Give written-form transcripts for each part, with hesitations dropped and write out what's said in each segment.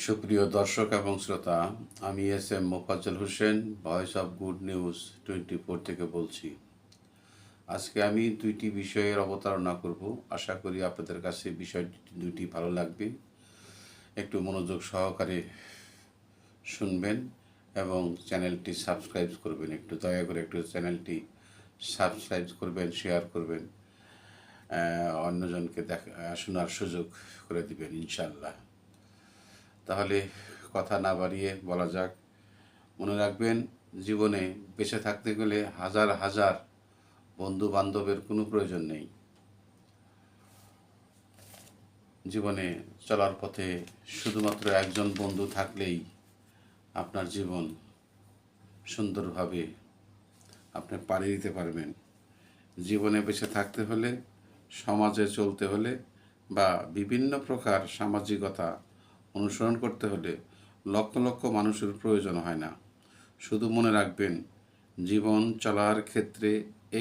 সুপ্রিয় দর্শক এবং শ্রোতা, আমি S M Mofazzal Hossain, voice of good news 24 থেকে বলছি। আজকে আমি দুইটি বিষয়ের অবতারণা করব। আশা করি আপনাদের কাছে বিষয় দুটি ভালো লাগবে। একটু মনোযোগ সহকারে শুনবেন এবং চ্যানেলটি সাবস্ক্রাইব করবেন। একটু দয়া করে একটু চ্যানেলটি সাবস্ক্রাইব করবেন, শেয়ার করবেন, অন্যজনকে শোনার সুযোগ করে দিবেন ইনশাল্লাহ। তাহলে কথা না বাড়িয়ে বলা যাক। মনে রাখবেন, জীবনে বেঁচে থাকতে গেলে হাজার হাজার বন্ধু বান্ধবের কোনো প্রয়োজন নেই। জীবনে চলার পথে শুধুমাত্র একজন বন্ধু থাকলেই আপনার জীবন সুন্দরভাবে আপনি পাড়ি দিতে পারবেন। জীবনে বেঁচে থাকতে হলে, সমাজে চলতে হলে বা বিভিন্ন প্রকার সামাজিকতা অনুসরণ করতে হলে লক্ষ লক্ষ মানুষের প্রয়োজন হয় না। শুধু মনে রাখবেন, জীবন চলার ক্ষেত্রে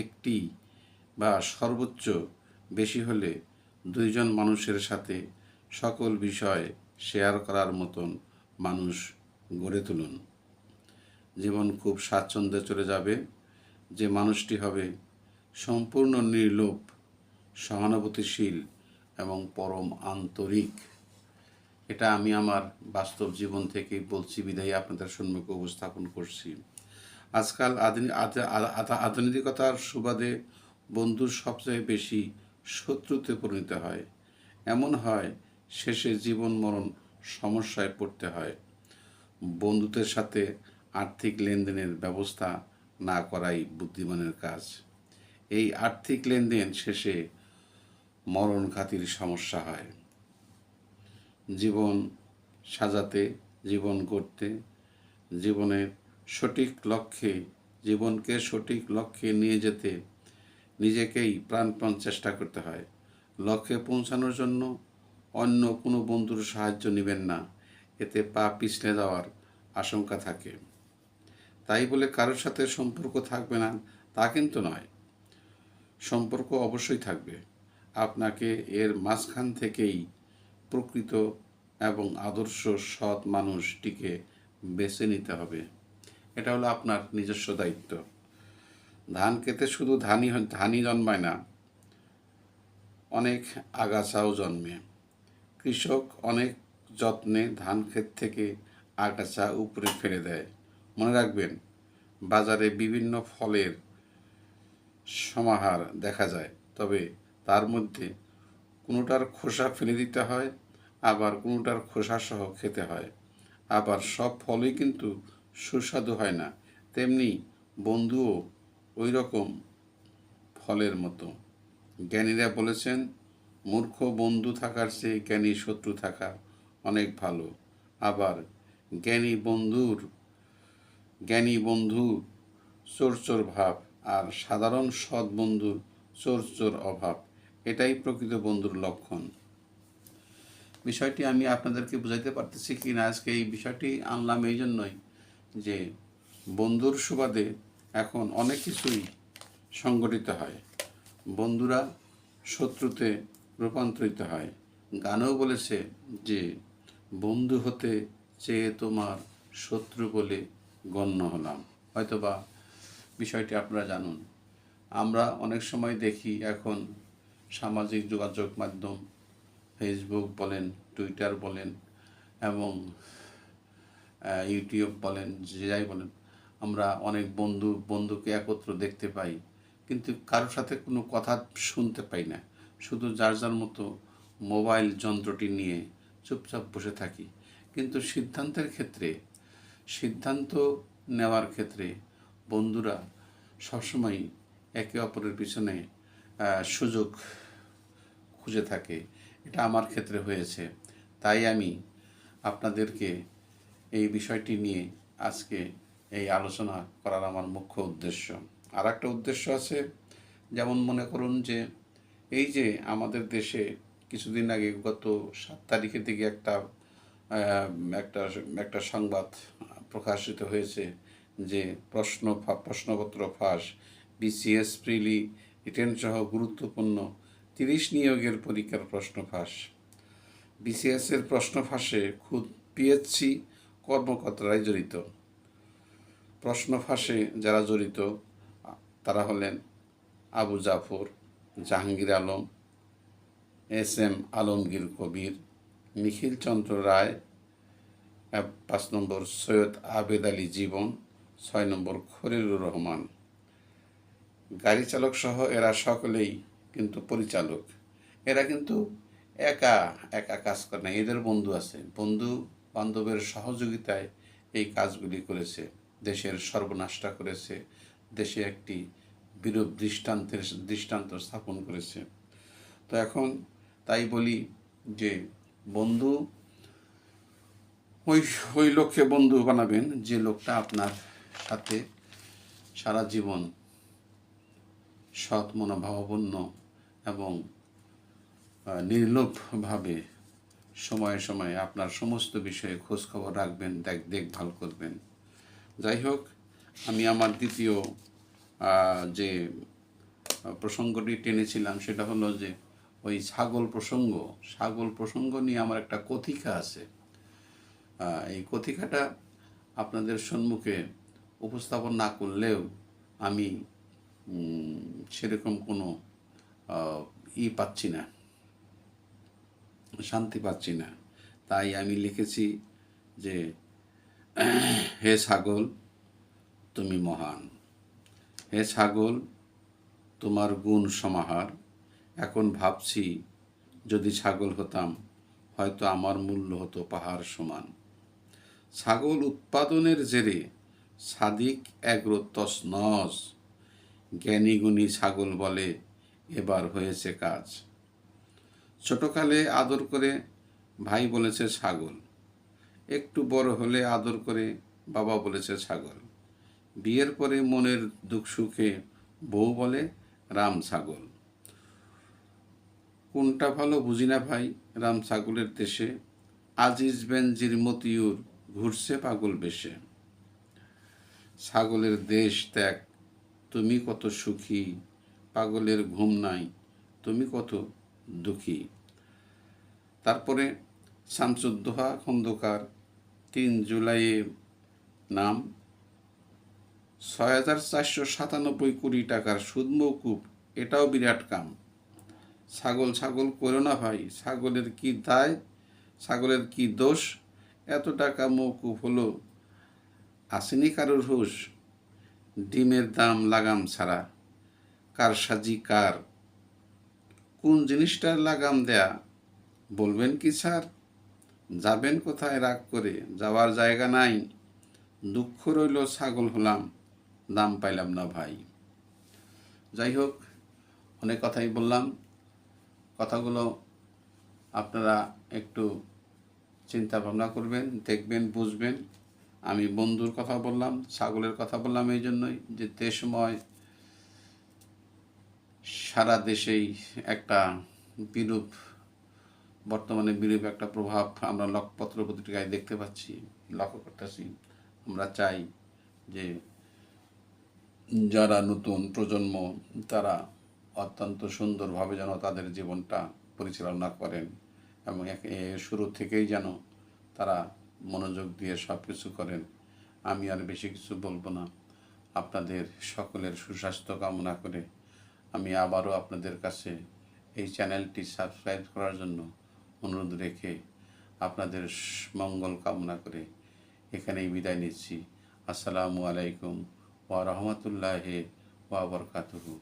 একটি বা সর্বোচ্চ বেশি হলে দুইজন মানুষের সাথে সকল বিষয় শেয়ার করার মতন মানুষ গড়ে তুলুন। জীবন খুব স্বাচ্ছন্দ্যে চলে যাবে যে মানুষটি হবে সম্পূর্ণ নির্লোভ, সহানুভূতিশীল এবং পরম আন্তরিক। এটা আমি আমার বাস্তব জীবন থেকেই বলছি, বিধায়ী আপনাদের সম্মুখে উপস্থাপন করছি। আজকাল আধুনিকতার সুবাদে বন্ধুর সবচেয়ে বেশি শত্রুতে পরিণত হয়। এমন হয় শেষে জীবন মরণ সমস্যায় পড়তে হয়। বন্ধুদের সাথে আর্থিক লেনদেনের ব্যবস্থা না করাই বুদ্ধিমানের কাজ। এই আর্থিক লেনদেন শেষে মরণঘাতীর সমস্যা হয়। জীবন সাজাতে, জীবন গড়তে, জীবনের সঠিক লক্ষ্যে জীবনকে সঠিক লক্ষ্যে নিয়ে যেতে নিজেকেই প্রাণপণ চেষ্টা করতে হয়। লক্ষ্যে পৌঁছানোর জন্য অন্য কোনো বন্ধুর সাহায্য নেবেন না, এতে পা পিছলে যাওয়ার আশঙ্কা থাকে। তাই বলে কারোর সাথে সম্পর্ক থাকবে না তা কিন্তু নয়। সম্পর্ক অবশ্যই থাকবে। আপনাকে এর মাঝখান থেকেই প্রকৃত এবং আদর্শ সৎ মানুষটিকে বেছে নিতে হবে। এটা হলো আপনার নিজস্ব দায়িত্ব। ধান খেতে শুধু ধানই জন্মায় না, অনেক আগাছাও জন্মে। কৃষক অনেক যত্নে ধান ক্ষেত থেকে আগাছা উপরে ফেলে দেয়। মনে রাখবেন, বাজারে বিভিন্ন ফলের সমাহার দেখা যায়, তবে তার মধ্যে কোনোটার খোসা ফেলে দিতে হয়, আবার কোনোটার খোসা সহ খেতে হয়। আবার সব ফলই কিন্তু সুস্বাদু হয় না। তেমনি বন্ধুও ওই রকম ফলের মতো। জ্ঞানীরা বলেছেন, মূর্খ বন্ধু থাকার চেয়ে জ্ঞানী শত্রু থাকা অনেক ভালো। আবার জ্ঞানী বন্ধু চোর চোর ভাব, আর সাধারণ সৎ বন্ধুর চোর চোর অভাব। এটাই প্রকৃত বন্ধুর লক্ষণ। বিষয়টি আমি আপনাদেরকে বুঝাইতে পারতেছি কি না, আজকে এই বিষয়টি আনলাম এই জন্যই যে বন্ধুর সুবাদে এখন অনেক কিছুই সংগঠিত হয়। বন্ধুরা শত্রুতে রূপান্তরিত হয়। গানেও বলেছে যে বন্ধু হতে চেয়ে তোমার শত্রু বলে গণ্য হলাম। হয়তোবা বিষয়টি আপনারা জানুন। আমরা অনেক সময় দেখি এখন সামাজিক যোগাযোগ মাধ্যম, ফেসবুক বলেন, টুইটার বলেন এবং ইউটিউব বলেন, যে যাই বলেন, আমরা অনেক বন্ধুকে একত্র দেখতে পাই, কিন্তু কারোর সাথে কোনো কথা শুনতে পাই না। শুধু যার যার মতো মোবাইল যন্ত্রটি নিয়ে চুপচাপ বসে থাকি। কিন্তু সিদ্ধান্ত নেওয়ার ক্ষেত্রে বন্ধুরা সবসময় একে অপরের পিছনে সুযোগ খুঁজে থাকে। এটা আমার ক্ষেত্রে হয়েছে। তাই আমি আপনাদেরকে এই বিষয়টি নিয়ে আজকে এই আলোচনা করার আমার মুখ্য উদ্দেশ্য। আর একটা উদ্দেশ্য আছে, যেমন মনে করুন যে এই যে আমাদের দেশে কিছুদিন আগে গত 7 তারিখের দিকে একটা একটা একটা সংবাদ প্রকাশিত হয়েছে যে প্রশ্নপত্র ফাঁস, বিসিএস প্রিলি রিটেন সহ গুরুত্বপূর্ণ 30 নিয়োগের পরীক্ষার প্রশ্ন ফাঁস। বিসিএসের প্রশ্ন ফাঁসে খুদ পিএইচসি কর্মকর্তারাই জড়িত। প্রশ্ন ফাঁসে যারা জড়িত তারা হলেন আবু জাফর, জাহাঙ্গীর আলম, এস.এম. আলমগীর কবির, নিখিল চন্দ্র রায়, 5 নম্বর সৈয়দ আবেদ আলী জীবন, 6 নম্বর খলিলুর রহমান। গাড়ি চালক সহ এরা সকলেই কিন্তু পরিচালক। এরা কিন্তু একা একা কাজ করে না, এদের বন্ধু আছে, বন্ধু বান্ধবের সহযোগিতায় এই কাজগুলি করেছে, দেশের সর্বনাশটা করেছে, দেশে একটি বিরূপ দৃষ্টান্ত স্থাপন করেছে। তো এখন তাই বলি যে বন্ধু ওই লোককে বন্ধু বানাবেন যে লোকটা আপনার সাথে সারা জীবন সৎ মনোভাবাপন্ন এবং নির্লোভভাবে সময়ে সময়ে আপনার সমস্ত বিষয়ে খোঁজখবর রাখবেন, দেখভাল করবেন। যাই হোক, আমি আমার দ্বিতীয় যে প্রসঙ্গটি টেনেছিলাম সেটা হলো যে ওই ছাগল প্রসঙ্গ নিয়ে আমার একটা কথিকা আছে। এই কথিকাটা আপনাদের সম্মুখে উপস্থাপন না করলেও আমি সেরকম কোনো পাচ্ছি না, শান্তি পাচ্ছি না। তাই আমি লিখেছি যে হে ছাগল তুমি মহান, হে ছাগল তোমার গুণ সমাহার। এখন ভাবছি যদি ছাগল হতাম হয়তো আমার মূল্য হতো পাহাড় সমান। ছাগল উৎপাদনের জেরে সাদিক এগ্রো তছনছ, জ্ঞানীগুণী ছাগল বলে এবার হয়েছে কাজ। ছোটকালে আদর করে ভাই বলেছে ছাগল, একটু বড় হলে আদর করে বাবা বলেছে ছাগল, বিয়ের পরে মনের দুঃখ সুখে বউ বলে রাম ছাগল। কোনটা ভালো বুঝি না ভাই, রাম ছাগলের দেশে আজিজ বেনজির মতিউর ঘুরছে পাগল বেশে। ছাগলের দেশ ত্যাগ তুমি কত সুখী, পাগলের ঘুম নাই তুমি কত দুঃখী। তারপরে শামসুদ্দোহা খন্দকার, 3 জুলাইয়ে নাম, 6,497 কোটি টাকার সুদ মওকুফ, এটাও বিরাট কাম। ছাগল করো না ভাই, ছাগলের কি দায়, ছাগলের কি দোষ, এত টাকা মওকুফ হলো, আসেনি কারোর হুঁশ। ডিমের দাম লাগাম ছাড়া, কারসাজি কার, কোন জিনিসটার লাগাম দেয়া বলবেন কি স্যার? যাবেন কোথায় রাগ করে, যাওয়ার জায়গা নাই, দুঃখ রইল ছাগল হলাম, দাম পাইলাম না ভাই। যাই হোক, অনেক কথাই বললাম, কথাগুলো আপনারা একটু চিন্তা ভাবনা করবেন, দেখবেন, বুঝবেন। আমি বন্ধুর কথা বললাম, ছাগলের কথা বললাম এই জন্যই যে দেশময় সারা দেশেই একটা বর্তমানে বিরূপ একটা প্রভাব আমরা পত্র পত্রিকায় দেখতে পাচ্ছি, লক্ষ্য করতেছি। আমরা চাই যে যারা নতুন প্রজন্ম তারা অত্যন্ত সুন্দরভাবে যেন তাদের জীবনটা পরিচালনা করেন এবং শুরু থেকেই যেন তারা মনোযোগ দিয়ে সব কিছু করেন। আমি আর বেশি কিছু বলবো না। আপনাদের সকলের সুস্বাস্থ্য কামনা করে আমি আবারও আপনাদের কাছে এই চ্যানেলটি সাবস্ক্রাইব করার জন্য অনুরোধ রেখে আপনাদের মঙ্গল কামনা করে এখানেই বিদায় নিচ্ছি। আসসালামু আলাইকুম ওয়া রাহমাতুল্লাহি ওয়া বারাকাতুহু।